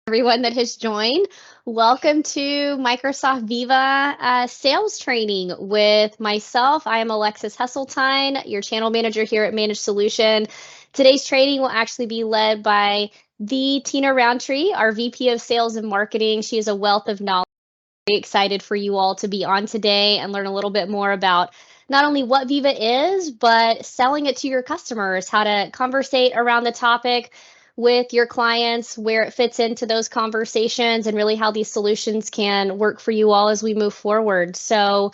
Everyone that has joined. Welcome to Microsoft Viva sales training with myself. I am Alexis Hesseltine, your channel manager here at Managed Solution. Today's training will actually be led by the Tina Rountree, our VP of Sales and Marketing. She is a wealth of knowledge. Very excited for you all to be on today and learn a little bit more about not only what Viva is, but selling it to your customers, how to conversate around the topic with your clients, where it fits into those conversations, and really how these solutions can work for you all as we move forward. So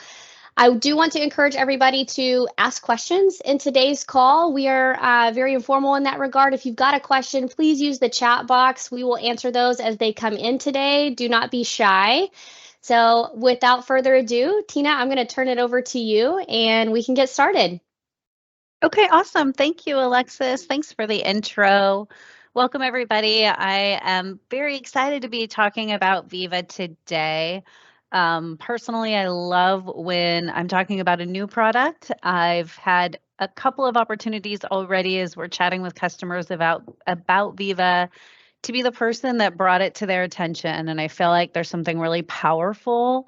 I do want to encourage everybody to ask questions in today's call. We are very informal in that regard. If you've got a question, please use the chat box. We will answer those as they come in today. Do not be shy. So without further ado, Tina, I'm going to turn it over to you and we can get started. Okay, awesome. Thank you, Alexis. Thanks for the intro. Welcome, everybody. I am very excited to be talking about Viva today. Personally, I love when I'm talking about a new product. I've had a couple of opportunities already as we're chatting with customers about Viva to be the person that brought it to their attention. And I feel like there's something really powerful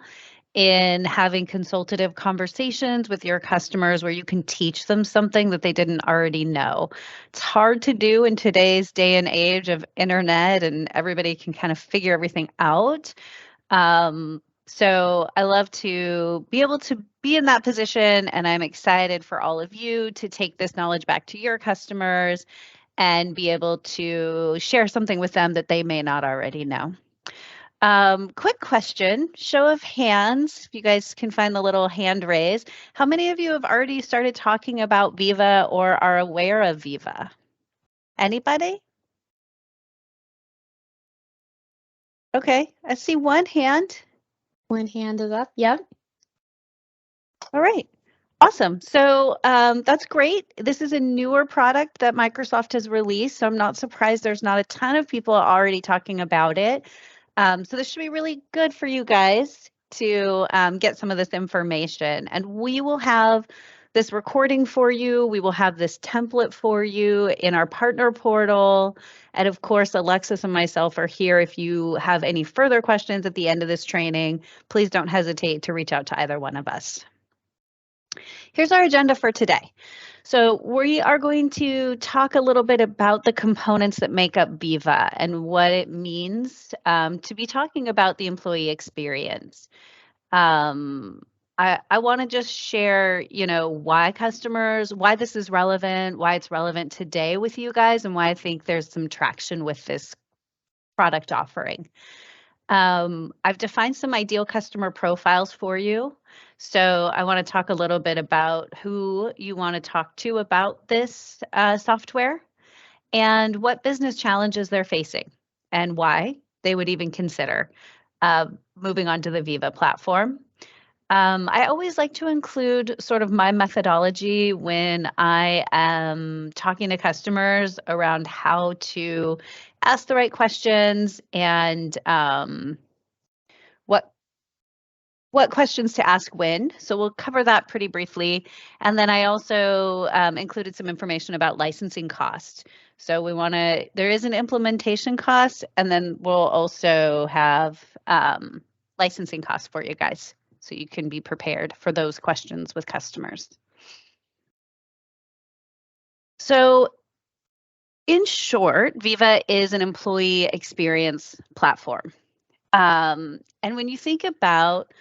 in having consultative conversations with your customers where you can teach them something that they didn't already know. It's hard to do in today's day and age of internet and everybody can kind of figure everything out. So I love to be able to be in that position, and I'm excited for all of you to take this knowledge back to your customers and be able to share something with them that they may not already know. Quick question, show of hands, if you guys can find the little hand raise. How many of you have already started talking about Viva or are aware of Viva? Anybody? Okay, I see one hand. One hand is up. Yep. All right. Awesome. So that's great. This is a newer product that Microsoft has released, so I'm not surprised there's not a ton of people already talking about it. So this should be really good for you guys to get some of this information. And we will have this recording for you. We will have this template for you in our partner portal. And of course, Alexis and myself are here. If you have any further questions at the end of this training, please don't hesitate to reach out to either one of us. Here's our agenda for today. So we are going to talk a little bit about the components that make up Viva and what it means to be talking about the employee experience. I want to just share, why this is relevant, why it's relevant today with you guys, and why I think there's some traction with this product offering. I've defined some ideal customer profiles for you. So I want to talk a little bit about who you want to talk to about this software and what business challenges they're facing and why they would even consider moving on to the Viva platform. I always like to include sort of my methodology when I am talking to customers around how to ask the right questions and what questions to ask when. So we'll cover that pretty briefly. And then I also included some information about licensing cost. So there is an implementation cost, and then we'll also have licensing costs for you guys, so you can be prepared for those questions with customers. So in short, Viva is an employee experience platform. And when you think about,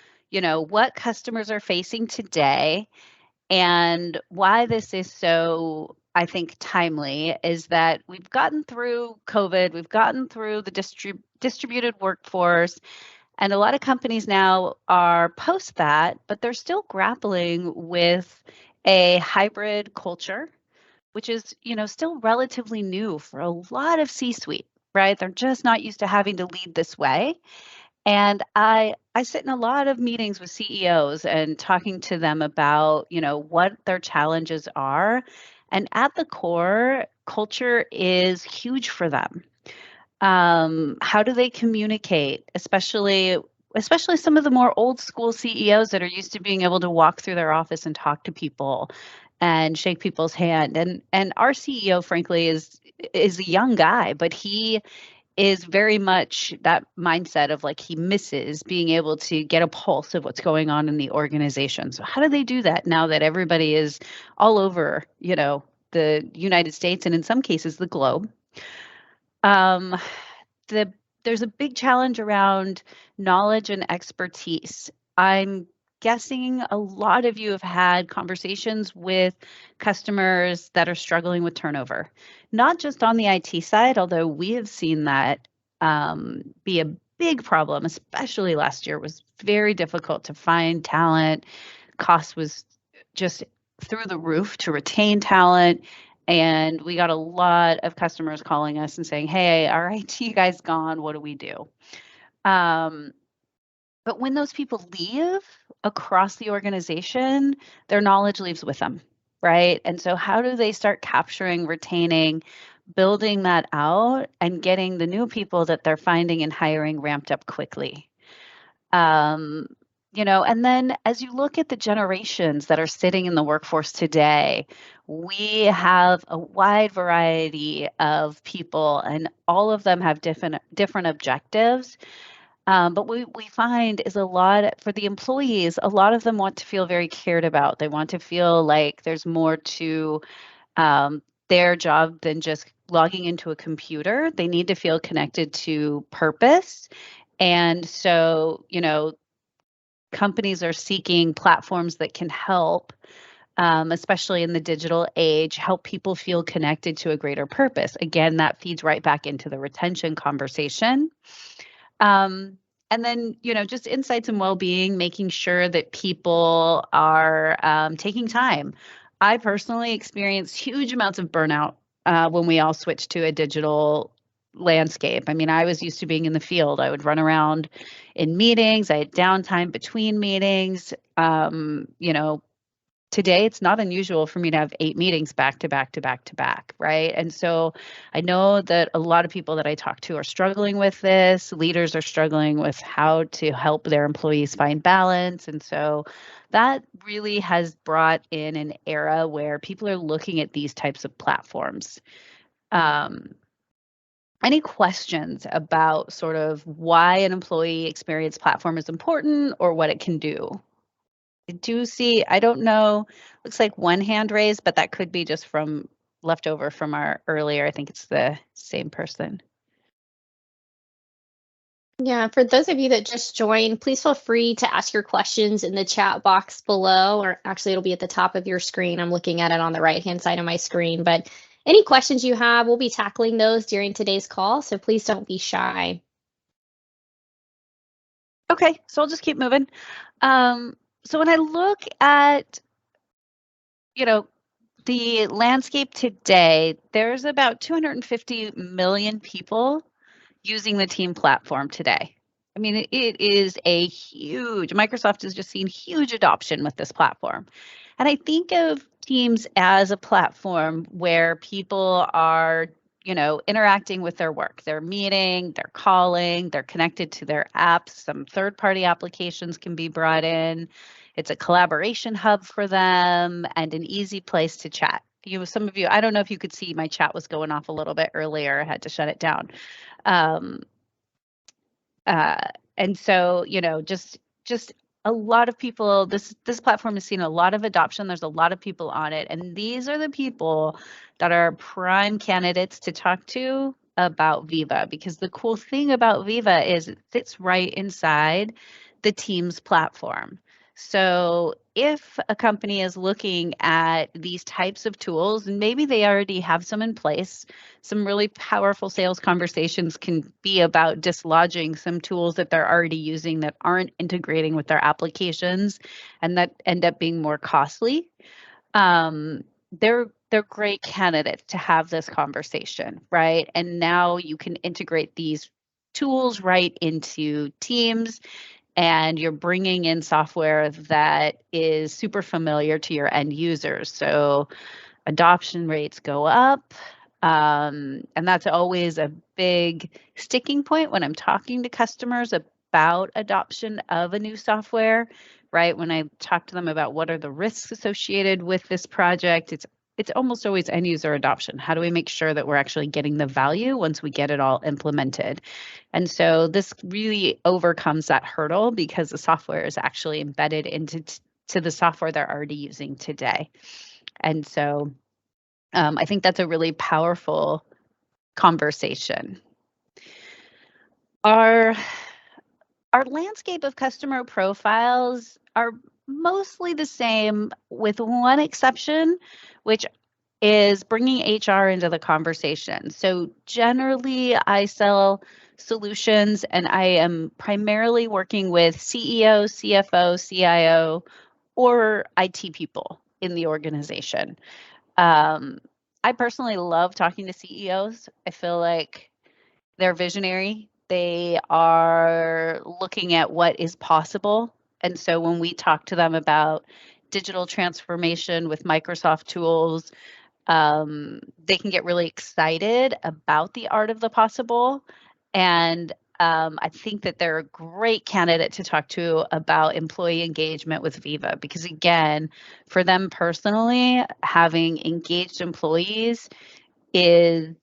what customers are facing today and why this is so, I think, timely is that we've gotten through COVID, we've gotten through the distributed workforce, and a lot of companies now are post that, but they're still grappling with a hybrid culture, which is, still relatively new for a lot of C-suite, right? They're just not used to having to lead this way. And I sit in a lot of meetings with CEOs and talking to them about, what their challenges are. And at the core, culture is huge for them. How do they communicate, especially some of the more old school CEOs that are used to being able to walk through their office and talk to people and shake people's hand. And our CEO, frankly, is a young guy, but he is very much that mindset of like he misses being able to get a pulse of what's going on in the organization. So how do they do that now that everybody is all over, the United States and in some cases the globe? Um, there's a big challenge around knowledge and expertise. I'm guessing a lot of you have had conversations with customers that are struggling with turnover, not just on the IT side, although we have seen that be a big problem, especially last year. It was very difficult to find talent. Cost was just through the roof to retain talent. And we got a lot of customers calling us and saying, hey, our IT guy's gone. What do we do? But when those people leave across the organization, their knowledge leaves with them, right? And so, how do they start capturing, retaining, building that out, and getting the new people that they're finding and hiring ramped up quickly? Um, and then as you look at the generations that are sitting in the workforce today, we have a wide variety of people, and all of them have different objectives. But what we find is a lot for the employees, a lot of them want to feel very cared about. They want to feel like there's more to their job than just logging into a computer. They need to feel connected to purpose. And so, companies are seeking platforms that can help, especially in the digital age, help people feel connected to a greater purpose. Again, that feeds right back into the retention conversation. And then, just insights and well-being, making sure that people are taking time. I personally experienced huge amounts of burnout when we all switched to a digital landscape. I mean, I was used to being in the field. I would run around in meetings. I had downtime between meetings. Today it's not unusual for me to have 8 meetings back to back to back to back, right? And so I know that a lot of people that I talk to are struggling with this. Leaders are struggling with how to help their employees find balance. And so that really has brought in an era where people are looking at these types of platforms. Any questions about sort of why an employee experience platform is important or what it can do? I do see, I don't know, looks like one hand raised, but that could be just from leftover from our earlier. I think it's the same person. Yeah, for those of you that just joined, please feel free to ask your questions in the chat box below, or actually it'll be at the top of your screen. I'm looking at it on the right-hand side of my screen, but any questions you have, we'll be tackling those during today's call, so please don't be shy. Okay, so I'll just keep moving. So when I look at, the landscape today, there's about 250 million people using the team platform today. I mean, it is a huge, Microsoft has just seen huge adoption with this platform. And I think of Teams as a platform where people are, interacting with their work. They're meeting, they're calling, they're connected to their apps. Some third-party applications can be brought in. It's a collaboration hub for them and an easy place to chat. Some of you, I don't know if you could see my chat was going off a little bit earlier. I had to shut it down. And so, just a lot of people, this platform has seen a lot of adoption. There's a lot of people on it. And these are the people that are prime candidates to talk to about Viva, because the cool thing about Viva is it fits right inside the Teams platform. So if a company is looking at these types of tools, and maybe they already have some in place, some really powerful sales conversations can be about dislodging some tools that they're already using that aren't integrating with their applications and that end up being more costly. They're great candidates to have this conversation, right? And now you can integrate these tools right into Teams, and you're bringing in software that is super familiar to your end users. So adoption rates go up. And that's always a big sticking point when I'm talking to customers about adoption of a new software, right? When I talk to them about what are the risks associated with this project, it's it's almost always end user adoption. How do we make sure that we're actually getting the value once we get it all implemented? And so this really overcomes that hurdle because the software is actually embedded into to the software they're already using today. And so I think that's a really powerful conversation. Our landscape of customer profiles are mostly the same with one exception, which is bringing HR into the conversation. So generally, I sell solutions and I am primarily working with CEO, CFO, CIO, or IT people in the organization. I personally love talking to CEOs. I feel like they're visionary. They are looking at what is possible. And so when we talk to them about digital transformation with Microsoft tools, they can get really excited about the art of the possible. And I think that they're a great candidate to talk to about employee engagement with Viva because, again, for them personally, having engaged employees is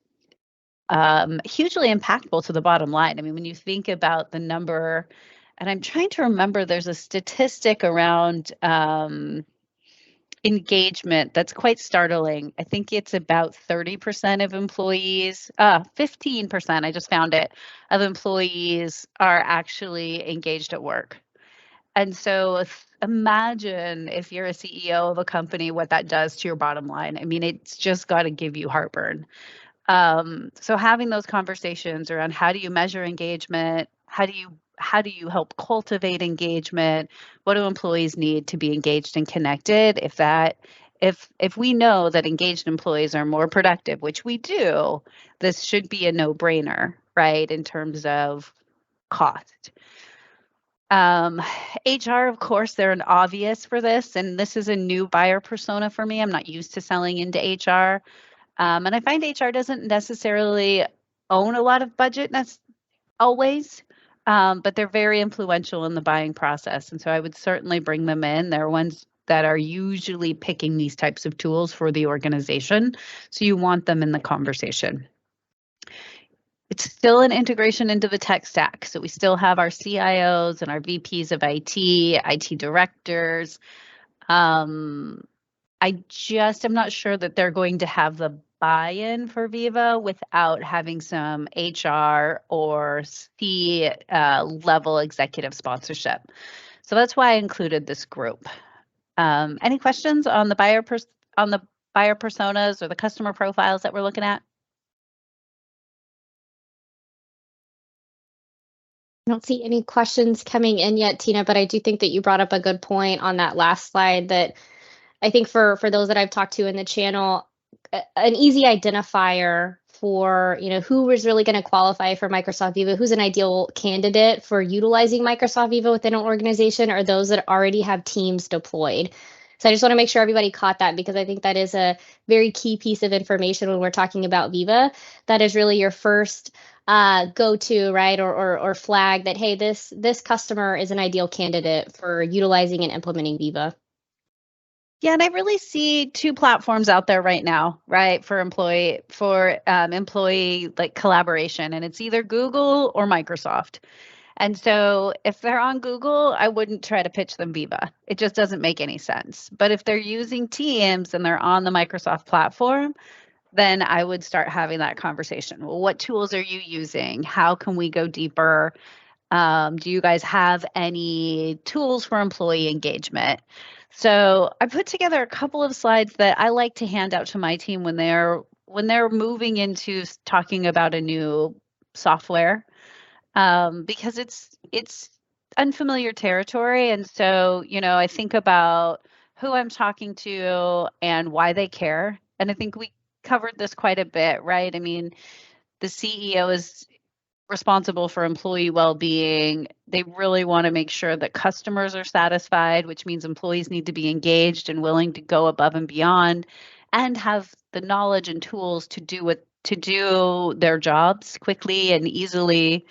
hugely impactful to the bottom line. I mean, when you think about the number, and I'm trying to remember, there's a statistic around engagement that's quite startling. I think it's about 30% of employees, 15%, I just found it, of employees are actually engaged at work. And so imagine if you're a CEO of a company, what that does to your bottom line. I mean, it's just got to give you heartburn. So having those conversations around how do you measure engagement? How do you help cultivate engagement? What do employees need to be engaged and connected? If we know that engaged employees are more productive, which we do, this should be a no-brainer, right, in terms of cost. HR, of course, they're an obvious for this, and this is a new buyer persona for me. I'm not used to selling into HR. And I find HR doesn't necessarily own a lot of budget always, but they're very influential in the buying process. And so I would certainly bring them in. They're ones that are usually picking these types of tools for the organization. So you want them in the conversation. It's still an integration into the tech stack. So we still have our CIOs and our VPs of IT directors. I just am not sure that they're going to have the buy-in for Viva without having some HR or C level executive sponsorship. So that's why I included this group. Any questions on the buyer personas or the customer profiles that we're looking at? I don't see any questions coming in yet, Tina, but I do think that you brought up a good point on that last slide that I think for those that I've talked to in the channel, an easy identifier for who is really going to qualify for Microsoft Viva, who's an ideal candidate for utilizing Microsoft Viva within an organization, are those that already have teams deployed. So I just want to make sure everybody caught that because I think that is a very key piece of information when we're talking about Viva. That is really your first go-to, right, or flag that, hey, this customer is an ideal candidate for utilizing and implementing Viva. Yeah, and I really see two platforms out there right now, right, for employee like collaboration, and it's either Google or Microsoft. And so if they're on Google, I wouldn't try to pitch them Viva. It just doesn't make any sense. But if they're using Teams and they're on the Microsoft platform, then I would start having that conversation. Well, what tools are you using? How can we go deeper? Do you guys have any tools for employee engagement? So I put together a couple of slides that I like to hand out to my team when they're moving into talking about a new software, because it's unfamiliar territory. And so, I think about who I'm talking to and why they care. And I think we covered this quite a bit, right? I mean, the CEO is responsible for employee well-being. They really want to make sure that customers are satisfied, which means employees need to be engaged and willing to go above and beyond and have the knowledge and tools to do their jobs quickly and easily.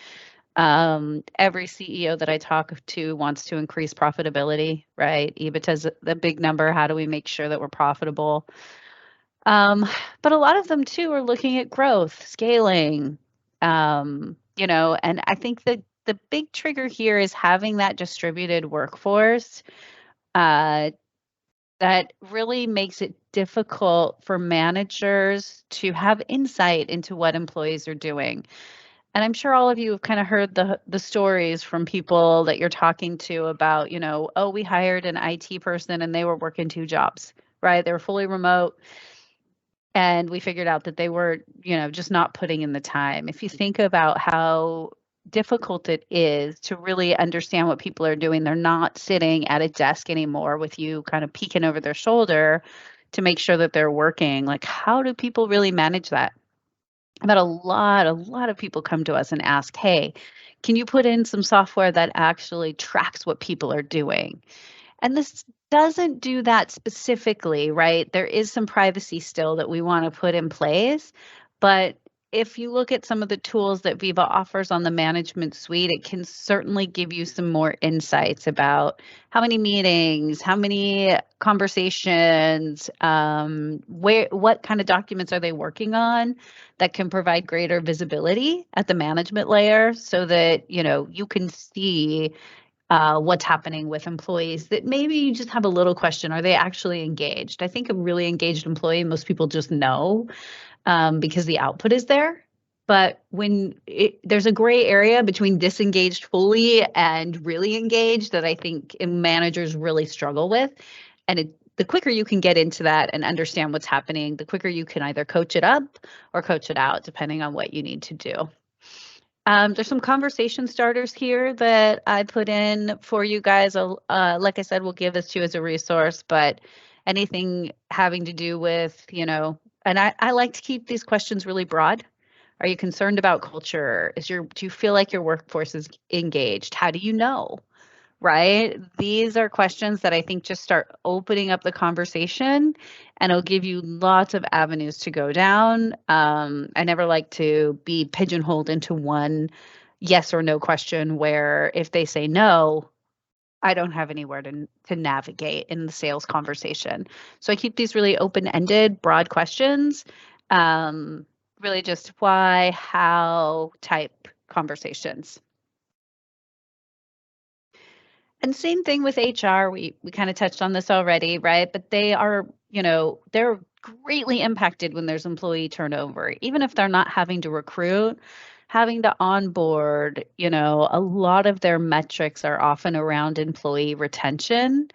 Every CEO that I talk to wants to increase profitability, right? EBITDA is the big number. How do we make sure that we're profitable? Um, but a lot of them too are looking at growth, scaling, and I think that the big trigger here is having that distributed workforce uh, that really makes it difficult for managers to have insight into what employees are doing. And I'm sure all of you have kind of heard the stories from people that you're talking to about, oh, we hired an IT person and they were working two jobs, right? They were fully remote and we figured out that they were, just not putting in the time. If you think about how difficult it is to really understand what people are doing, they're not sitting at a desk anymore with you kind of peeking over their shoulder to make sure that they're working. Like, how do people really manage that? But a lot of people come to us and ask, hey, can you put in some software that actually tracks what people are doing? And this doesn't do that specifically, right? There is some privacy still that we want to put in place. But if you look at some of the tools that Viva offers on the management suite, it can certainly give you some more insights about how many meetings, how many conversations, what kind of documents are they working on that can provide greater visibility at the management layer so that, you can see what's happening with employees that maybe you just have a little question. Are they actually engaged? I think a really engaged employee, most people just know because the output is there. But there's a gray area between disengaged fully and really engaged that I think managers really struggle with. And the quicker you can get into that and understand what's happening, the quicker you can either coach it up or coach it out, depending on what you need to do. There's some conversation starters here that I put in for you guys. Like I said, we'll give this to you as a resource, but anything having to do with, and I like to keep these questions really broad. Are you concerned about culture? Do you feel like your workforce is engaged? How do you know? Right? These are questions that I think just start opening up the conversation and it'll give you lots of avenues to go down. I never like to be pigeonholed into one yes or no question where if they say no, I don't have anywhere to navigate in the sales conversation. So I keep these really open-ended, broad questions, um, really just why, how type conversations. And same thing with HR. We kind of touched on this already, right? But they are, they're greatly impacted when there's employee turnover. Even if they're not having to recruit, having to onboard, a lot of their metrics are often around employee retention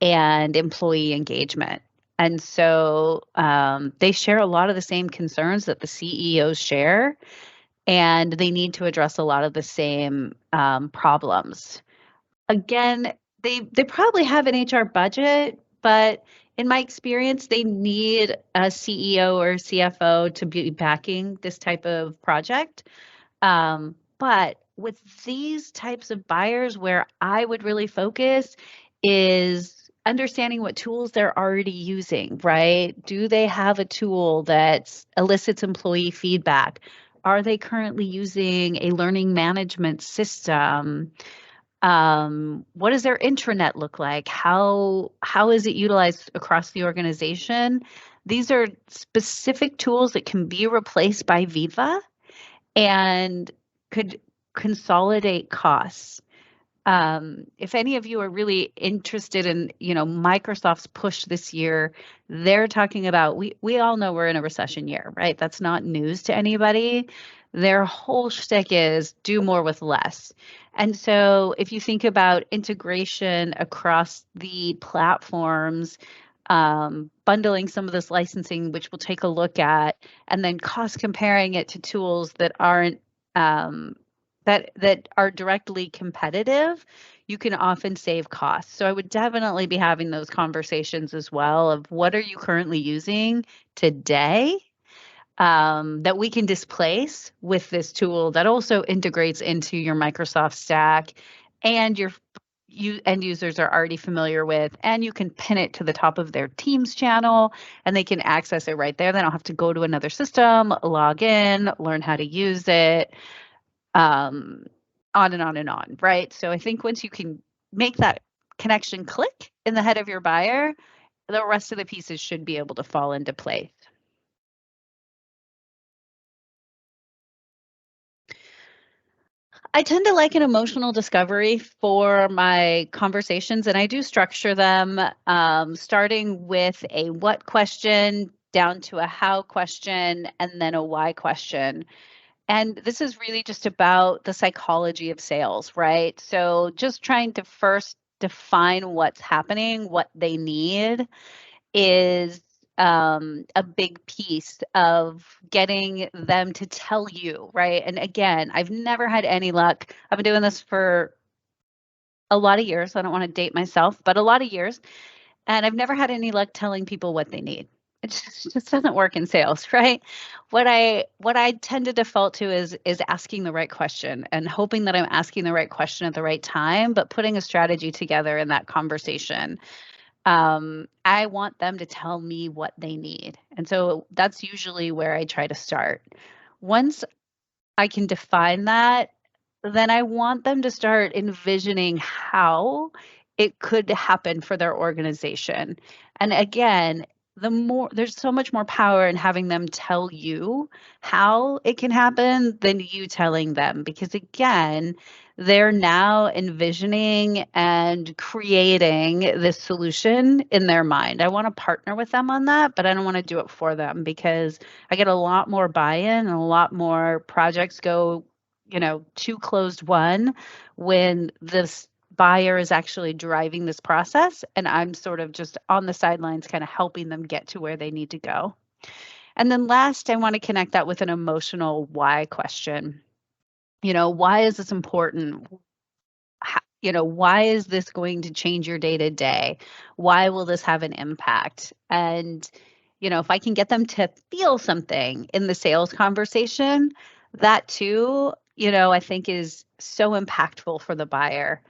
and employee engagement. And so they share a lot of the same concerns that the CEOs share, and they need to address a lot of the same problems. Again, they probably have an HR budget, but in my experience, they need a CEO or CFO to be backing this type of project. But with these types of buyers, where I would really focus is understanding what tools they're already using, right? Do they have a tool that elicits employee feedback? Are they currently using a learning management system? What does their intranet look like? How is it utilized across the organization? These are specific tools that can be replaced by Viva and could consolidate costs. If any of you are really interested in, Microsoft's push this year, they're talking about, we all know we're in a recession year, right? That's not news to anybody. Their whole shtick is do more with less. And so if you think about integration across the platforms, bundling some of this licensing, which we'll take a look at, and then cost comparing it to tools that aren't um, that are directly competitive, you can often save costs. So I would definitely be having those conversations as well of what are you currently using today that we can displace with this tool that also integrates into your Microsoft stack and end users are already familiar with, and you can pin it to the top of their Teams channel and they can access it right there. They don't have to go to another system, log in, learn how to use it, um, on and on and on, right? So I think once you can make that connection click in the head of your buyer, the rest of the pieces should be able to fall into place. I tend to like an emotional discovery for my conversations, and I do structure them starting with a what question down to a how question and then a why question. And this is really just about the psychology of sales, right? So just trying to first define what's happening, what they need is a big piece of getting them to tell you, right? And again, I've never had any luck. I've been doing this for a lot of years. I don't want to date myself, but a lot of years. And I've never had any luck telling people what they need. It just doesn't work in sales, right? What I tend to default to is asking the right question and hoping that I'm asking the right question at the right time, but putting a strategy together in that conversation. I want them to tell me what they need. And so that's usually where I try to start. Once I can define that, then I want them to start envisioning how it could happen for their organization. And again, there's so much more power in having them tell you how it can happen than you telling them. Because again, they're now envisioning and creating this solution in their mind. I want to partner with them on that, but I don't want to do it for them because I get a lot more buy-in and a lot more projects go, to closed won when this buyer is actually driving this process and I'm sort of just on the sidelines kind of helping them get to where they need to go. And then last, I want to connect that with an emotional why question. Why is this important? Why is this going to change your day to day? Why will this have an impact? And, if I can get them to feel something in the sales conversation, that too, I think is so impactful for the buyer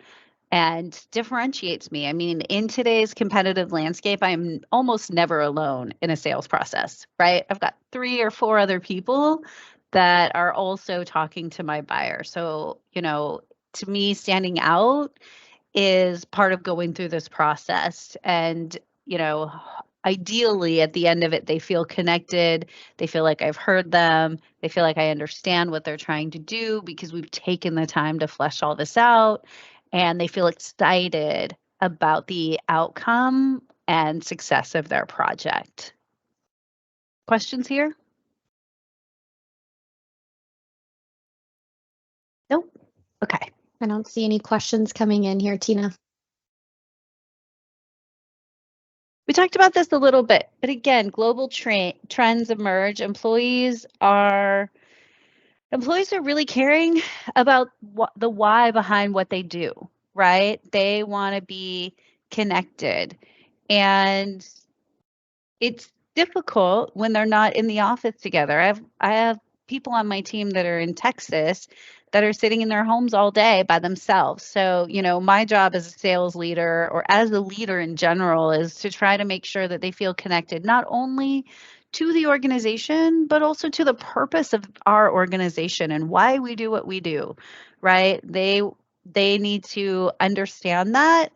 and differentiates me. I mean, in today's competitive landscape, I'm almost never alone in a sales process, right? I've got 3 or 4 other people that are also talking to my buyer. So, to me, standing out is part of going through this process. And, ideally at the end of it, they feel connected. They feel like I've heard them. They feel like I understand what they're trying to do because we've taken the time to flesh all this out. And they feel excited about the outcome and success of their project. Questions here? Nope. Okay. I don't see any questions coming in here, Tina. We talked about this a little bit, but again, global trends emerge. Employees are really caring about the why behind what they do, right? They want to be connected. And it's difficult when they're not in the office together. I have people on my team that are in Texas that are sitting in their homes all day by themselves. So, my job as a sales leader or as a leader in general is to try to make sure that they feel connected not only to the organization, but also to the purpose of our organization and why we do what we do, right? They need to understand that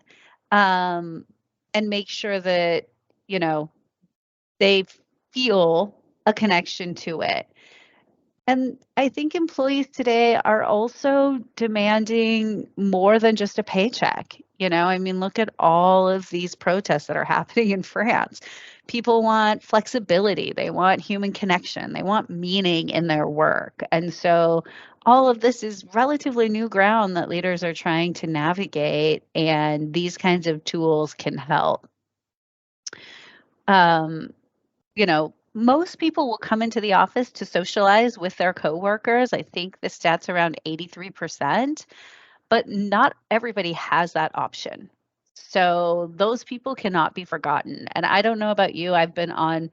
and make sure that, you know, they feel a connection to it. And I think employees today are also demanding more than just a paycheck. I mean, look at all of these protests that are happening in France. People want flexibility, they want human connection, they want meaning in their work. And so all of this is relatively new ground that leaders are trying to navigate, and these kinds of tools can help. Most people will come into the office to socialize with their coworkers. I think the stats around 83%, but not everybody has that option. So those people cannot be forgotten. And I don't know about you, I've been on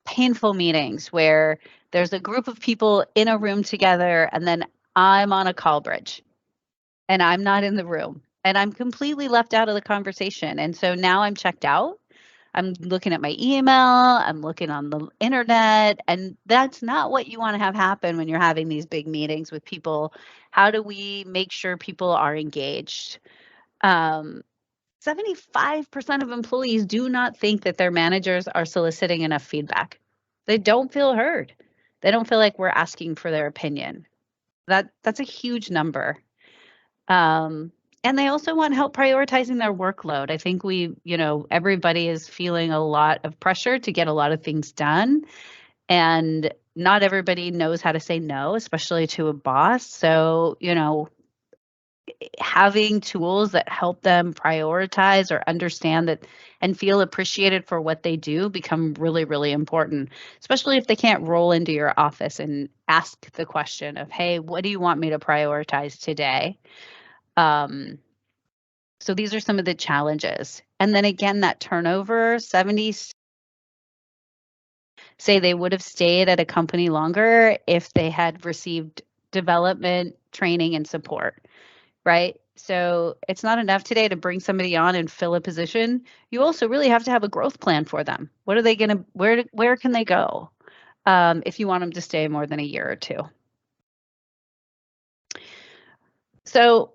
painful meetings where there's a group of people in a room together and then I'm on a call bridge and I'm not in the room and I'm completely left out of the conversation. And so now I'm checked out. I'm looking at my email, I'm looking on the internet, and that's not what you want to have happen when you're having these big meetings with people. How do we make sure people are engaged? 75% of employees do not think that their managers are soliciting enough feedback. They don't feel heard. They don't feel like we're asking for their opinion. That's a huge number. And they also want help prioritizing their workload. I think everybody is feeling a lot of pressure to get a lot of things done. And not everybody knows how to say no, especially to a boss. So, having tools that help them prioritize or understand that and feel appreciated for what they do become really, really important, especially if they can't roll into your office and ask the question of, hey, what do you want me to prioritize today? So these are some of the challenges. And then again, that turnover, 70 say they would have stayed at a company longer if they had received development, training, and support, right? So it's not enough today to bring somebody on and fill a position. You also really have to have a growth plan for them. What are they going to, where can they go if you want them to stay more than a year or two? So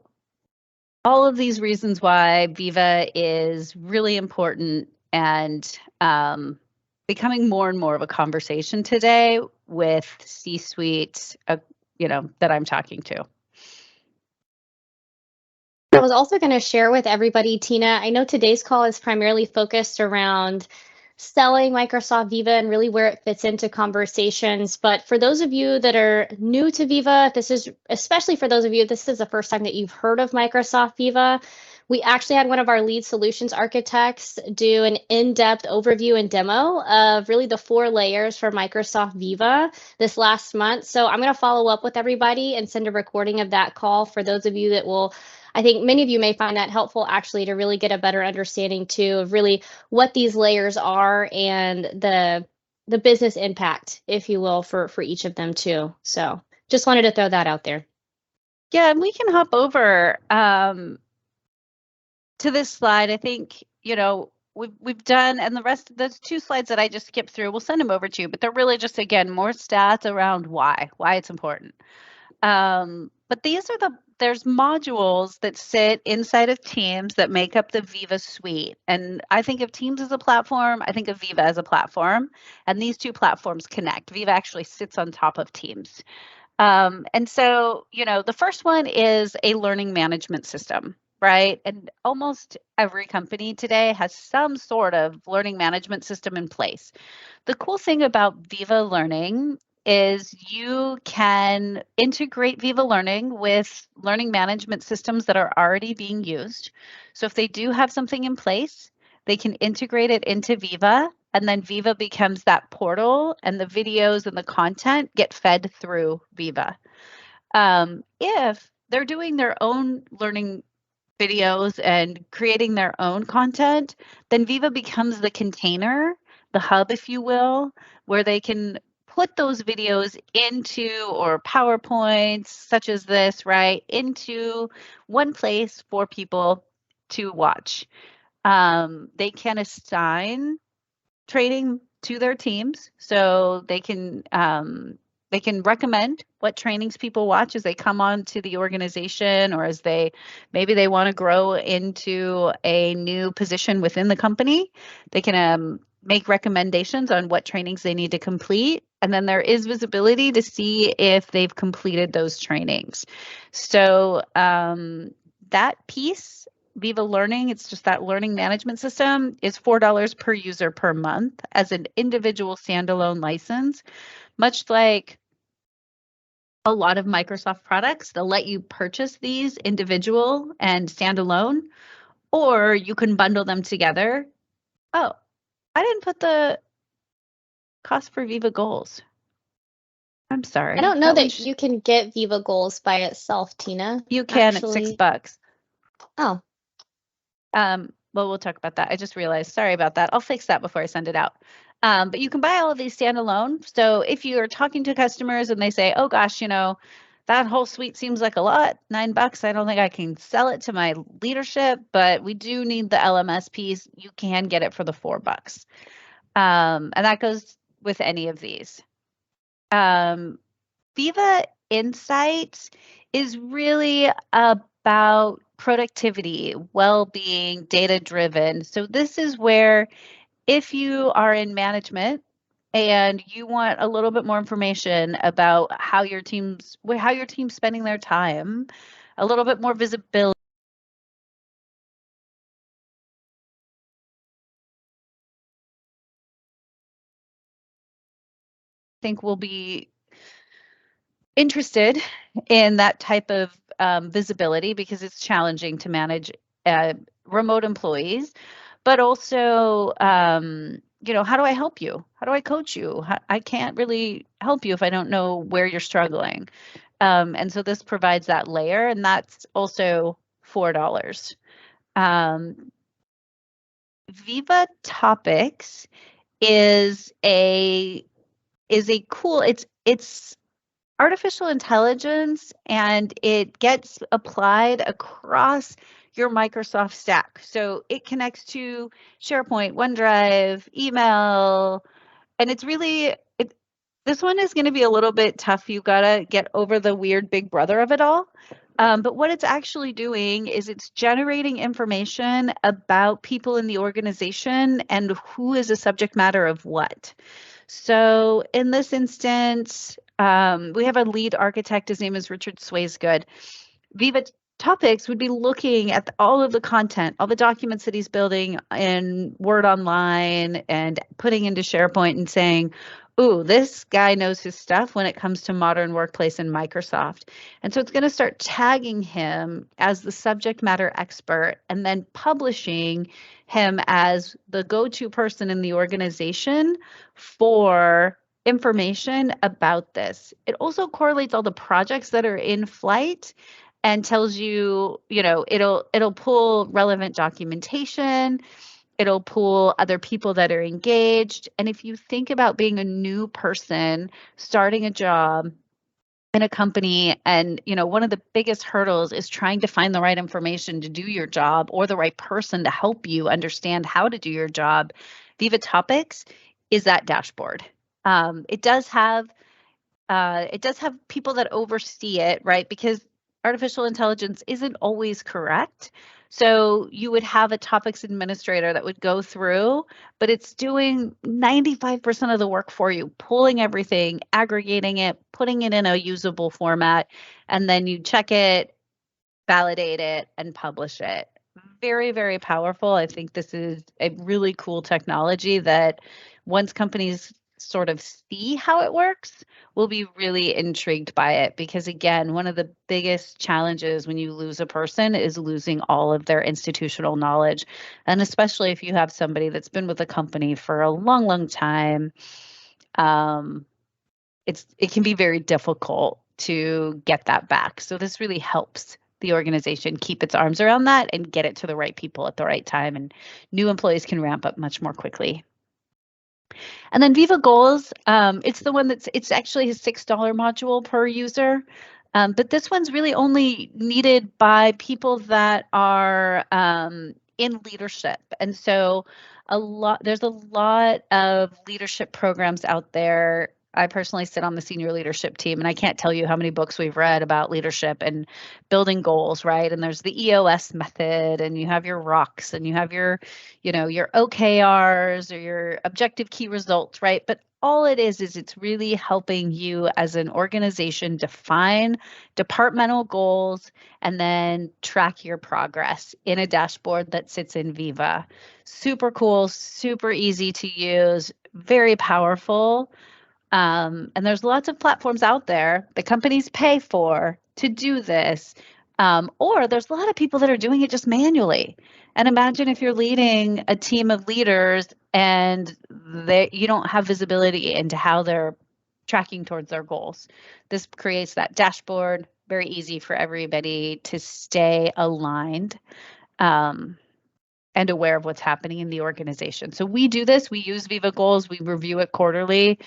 all of these reasons why Viva is really important and becoming more and more of a conversation today with C-suite, that I'm talking to. I was also going to share with everybody, Tina, I know today's call is primarily focused around selling Microsoft Viva and really where it fits into conversations. But for those of you that are new to Viva, especially for those of you, this is the first time that you've heard of Microsoft Viva. We actually had one of our lead solutions architects do an in-depth overview and demo of really the 4 layers for Microsoft Viva this last month. So I'm going to follow up with everybody and send a recording of that call for those of you that will, I think many of you may find that helpful actually to really get a better understanding too of really what these layers are and the business impact, if you will, for each of them too. So just wanted to throw that out there. Yeah, and we can hop over to this slide. I think, we've done, and the rest of those 2 slides that I just skipped through, we'll send them over to you, but they're really just, again, more stats around why it's important. But there's modules that sit inside of Teams that make up the Viva suite. And I think of Teams as a platform, I think of Viva as a platform, and these 2 platforms connect. Viva actually sits on top of Teams. And so, the first one is a learning management system, right? And almost every company today has some sort of learning management system in place. The cool thing about Viva Learning is you can integrate Viva Learning with learning management systems that are already being used. So if they do have something in place, they can integrate it into Viva, and then Viva becomes that portal, and the videos and the content get fed through Viva. If they're doing their own learning videos and creating their own content, then Viva becomes the container, the hub, if you will, where they can put those videos into, or PowerPoints such as this, right, into one place for people to watch. They can assign training to their teams, so they can recommend what trainings people watch as they come on to the organization, or as maybe they want to grow into a new position within the company. They can make recommendations on what trainings they need to complete, and then there is visibility to see if they've completed those trainings. So that piece, Viva Learning, it's just that learning management system, is $4 per user per month as an individual standalone license, much like a lot of Microsoft products. They'll let you purchase these individual and standalone, or you can bundle them together. Oh, I didn't put the cost for Viva Goals. I'm sorry. I don't know that you can get Viva Goals by itself, Tina. You can at $6. Oh. Well, we'll talk about that. I just realized, sorry about that. I'll fix that before I send it out. But you can buy all of these standalone. So if you are talking to customers and they say, oh gosh, that whole suite seems like a lot, $9, I don't think I can sell it to my leadership, but we do need the LMS piece. You can get it for the $4. And that goes with any of these. Viva Insights is really about productivity, well-being, data-driven. So this is where, if you are in management and you want a little bit more information about how your team's spending their time, a little bit more visibility, I think we'll be interested in that type of visibility because it's challenging to manage remote employees, but also, how do I help you? How do I coach you? I can't really help you if I don't know where you're struggling. And so this provides that layer, and that's also $4. Um, Viva Topics is a cool, it's artificial intelligence, and it gets applied across your Microsoft stack. So it connects to SharePoint, OneDrive, email, and it's really, this one is going to be a little bit tough. You got to get over the weird big brother of it all. But what it's actually doing is it's generating information about people in the organization and who is a subject matter of what. So in this instance, we have a lead architect. His name is Richard Swaysgood. Viva Topics would be looking at all of the content, all the documents that he's building in Word Online and putting into SharePoint and saying, ooh, this guy knows his stuff when it comes to modern workplace and Microsoft. And so it's going to start tagging him as the subject matter expert and then publishing him as the go-to person in the organization for information about this. It also correlates all the projects that are in flight and tells you, it'll pull relevant documentation, it'll pull other people that are engaged. And if you think about being a new person starting a job in a company, and one of the biggest hurdles is trying to find the right information to do your job or the right person to help you understand how to do your job, Viva Topics is that dashboard. It does have people that oversee it, right? Because artificial intelligence isn't always correct. So you would have a topics administrator that would go through, but it's doing 95% of the work for you, pulling everything, aggregating it, putting it in a usable format, and then you check it, validate it, and publish it. Very, very powerful. I think this is a really cool technology that once companies sort of see how it works, will be really intrigued by it because, again, one of the biggest challenges when you lose a person is losing all of their institutional knowledge. And especially if you have somebody that's been with a company for a long, long time, um, it can be very difficult to get that back. So this really helps the organization keep its arms around that and get it to the right people at the right time, and new employees can ramp up much more quickly. And then Viva Goals, it's actually a $6 module per user. But this one's really only needed by people that are in leadership. And so there's a lot of leadership programs out there. I personally sit on the senior leadership team, and I can't tell you how many books we've read about leadership and building goals, right? And there's the EOS method, and you have your rocks, and you have your OKRs or your objective key results, right? But all it is it's really helping you as an organization define departmental goals and then track your progress in a dashboard that sits in Viva. Super cool, super easy to use, very powerful. And there's lots of platforms out there that companies pay for to do this. Or there's a lot of people that are doing it just manually. And imagine if you're leading a team of leaders and you don't have visibility into how they're tracking towards their goals. This creates that dashboard, very easy for everybody to stay aligned and aware of what's happening in the organization. So we do this, we use Viva Goals, we review it quarterly.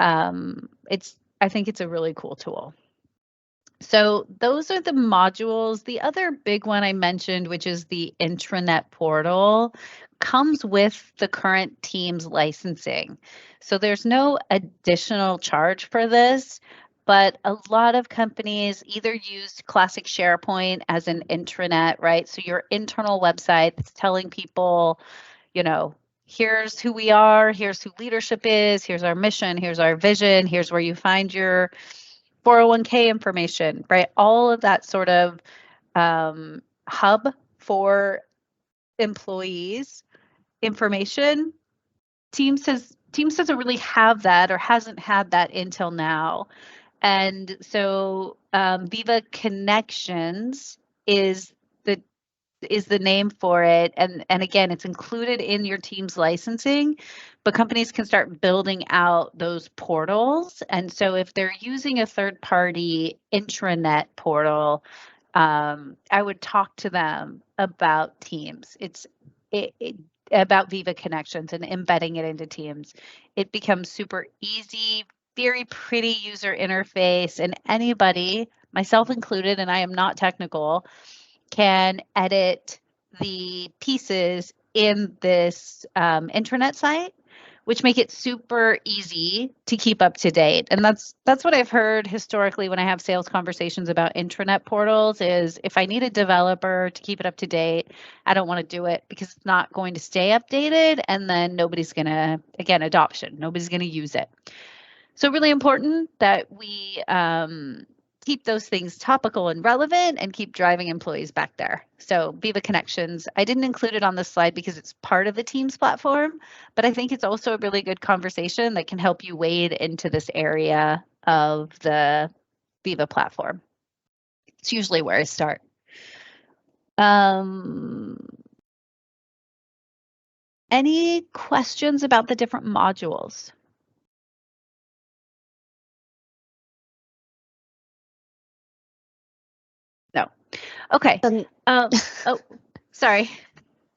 I think it's a really cool tool. So those are the modules. The other big one I mentioned, which is the intranet portal, comes with the current Teams licensing. So there's no additional charge for this, but a lot of companies either use classic SharePoint as an intranet, right? So your internal website that's telling people, here's who we are, here's who leadership is, here's our mission, here's our vision, here's where you find your 401k information, right? All of that sort of hub for employees information. Teams doesn't really have that, or hasn't had that until now. And so Viva Connections is the name for it. And again, it's included in your team's licensing, but companies can start building out those portals. And so if they're using a third party intranet portal, I would talk to them about Teams. About Viva Connections and embedding it into Teams. It becomes super easy, very pretty user interface, and anybody, myself included, and I am not technical, can edit the pieces in this intranet site, which make it super easy to keep up to date. And that's what I've heard historically when I have sales conversations about intranet portals is if I need a developer to keep it up to date, I don't want to do it because it's not going to stay updated, and then nobody's going to, again, adoption, nobody's going to use it. So really important that we keep those things topical and relevant and keep driving employees back there. So Viva Connections, I didn't include it on this slide because it's part of the Teams platform, but I think it's also a really good conversation that can help you wade into this area of the Viva platform. It's usually where I start. Any questions about the different modules? No. Okay. Oh, sorry.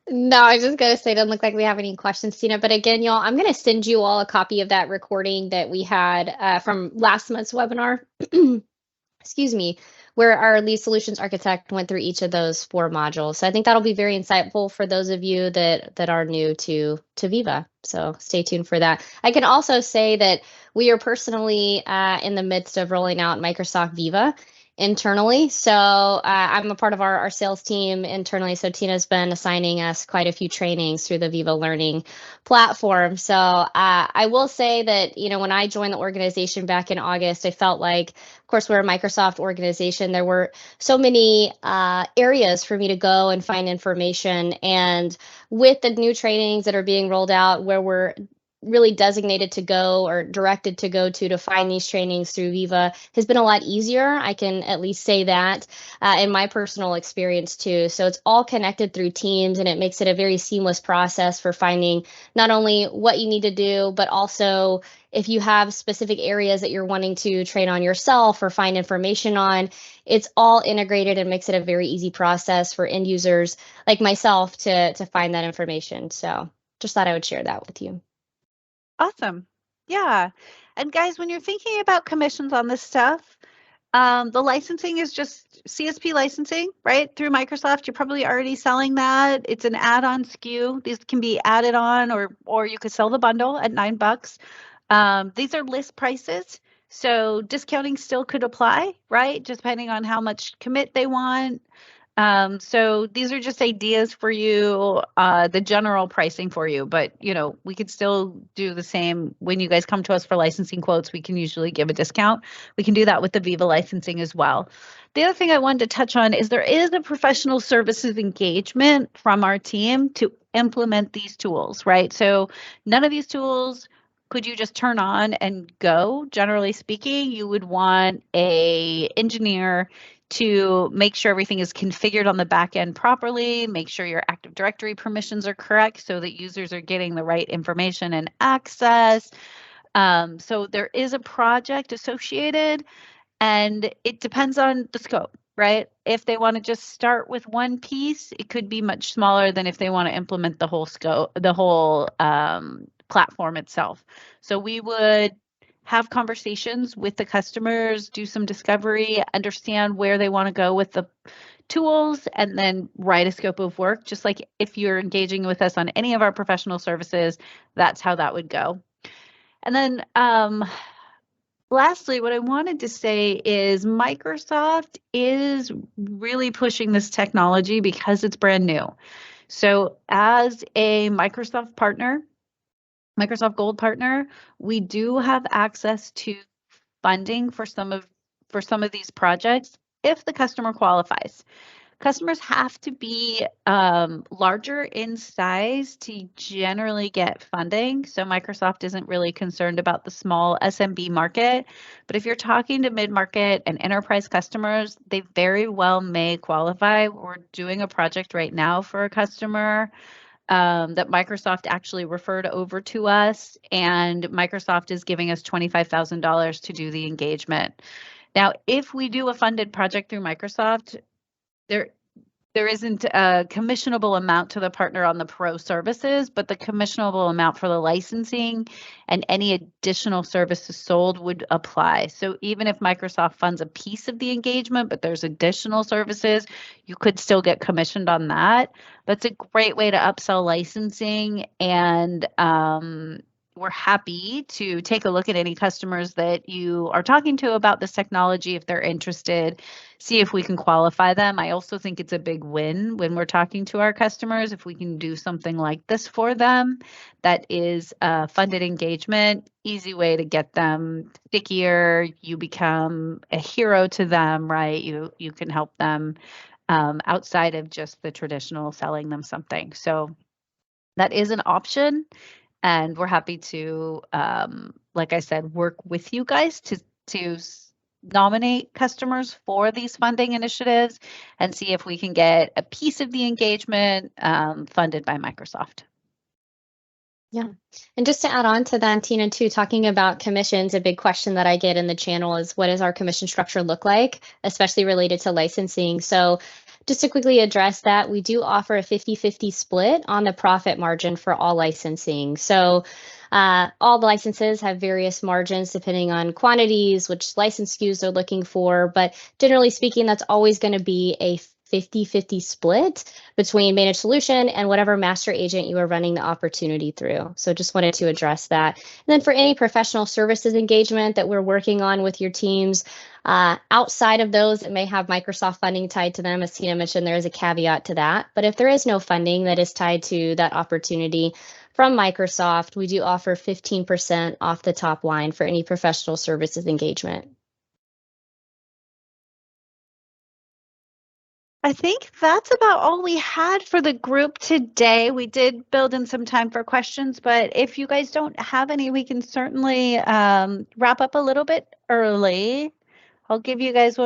No, I was just going to say, it doesn't look like we have any questions, Tina. But again, y'all, I'm going to send you all a copy of that recording that we had from last month's webinar. Excuse me, where our lead solutions architect went through each of those 4 modules. So I think that'll be very insightful for those of you that are new to Viva. So stay tuned for that. I can also say that we are personally in the midst of rolling out Microsoft Viva internally. So I'm a part of our sales team internally. So Tina's been assigning us quite a few trainings through the Viva Learning platform. So I will say that, when I joined the organization back in August, I felt like, of course, we're a Microsoft organization. There were so many areas for me to go and find information. And with the new trainings that are being rolled out, where we're really designated to go or directed to go to find these trainings through Viva has been a lot easier. I can at least say that in my personal experience too. So it's all connected through Teams, and it makes it a very seamless process for finding not only what you need to do, but also if you have specific areas that you're wanting to train on yourself or find information on, it's all integrated and makes it a very easy process for end users like myself to find that information. So just thought I would share that with you. Awesome. Yeah. And guys, when you're thinking about commissions on this stuff, the licensing is just CSP licensing, right? Through Microsoft. You're probably already selling that. It's an add-on SKU. These can be added on, or you could sell the bundle at $9. These are list prices. So discounting still could apply, right? Just depending on how much commit they want. So these are just ideas for you, the general pricing for you, but we could still do the same when you guys come to us for licensing quotes. We can usually give a discount. We can do that with the Viva licensing as well. The other thing I wanted to touch on is there is a professional services engagement from our team to implement these tools, right? So none of these tools could you just turn on and go. Generally speaking, you would want a engineer to make sure everything is configured on the back end properly, make sure your Active Directory permissions are correct so that users are getting the right information and access. So there is a project associated, and it depends on the scope, right? If they want to just start with one piece, it could be much smaller than if they want to implement the whole scope, the whole platform itself. So we would have conversations with the customers, do some discovery, understand where they want to go with the tools, and then write a scope of work. Just like if you're engaging with us on any of our professional services, that's how that would go. And then lastly, what I wanted to say is Microsoft is really pushing this technology because it's brand new. So as a Microsoft partner, Microsoft Gold partner, we do have access to funding for some of these projects if the customer qualifies. Customers have to be larger in size to generally get funding. So Microsoft isn't really concerned about the small SMB market. But if you're talking to mid-market and enterprise customers, they very well may qualify. We're doing a project right now for a customer that Microsoft actually referred over to us, and Microsoft is giving us $25,000 to do the engagement. Now, if we do a funded project through Microsoft, there isn't a commissionable amount to the partner on the pro services, but the commissionable amount for the licensing and any additional services sold would apply. So even if Microsoft funds a piece of the engagement, but there's additional services, you could still get commissioned on that. That's a great way to upsell licensing, and we're happy to take a look at any customers that you are talking to about this technology if they're interested, see if we can qualify them. I also think it's a big win when we're talking to our customers if we can do something like this for them that is a funded engagement, easy way to get them stickier. You become a hero to them, right? You can help them outside of just the traditional selling them something. So that is an option. And we're happy to, like I said, work with you guys to nominate customers for these funding initiatives and see if we can get a piece of the engagement funded by Microsoft. Yeah. And just to add on to that, Tina, too, talking about commissions, a big question that I get in the channel is what does our commission structure look like, especially related to licensing? So just to quickly address that, we do offer a 50-50 split on the profit margin for all licensing. So all the licenses have various margins depending on quantities, which license SKUs they're looking for. But generally speaking, that's always going to be a 50-50 split between managed solution and whatever master agent you are running the opportunity through. So just wanted to address that. And then for any professional services engagement that we're working on with your teams, outside of those that may have Microsoft funding tied to them, as Tina mentioned, there is a caveat to that. But if there is no funding that is tied to that opportunity from Microsoft, we do offer 15% off the top line for any professional services engagement. I think that's about all we had for the group today. We did build in some time for questions, but if you guys don't have any, we can certainly wrap up a little bit early. I'll give you guys one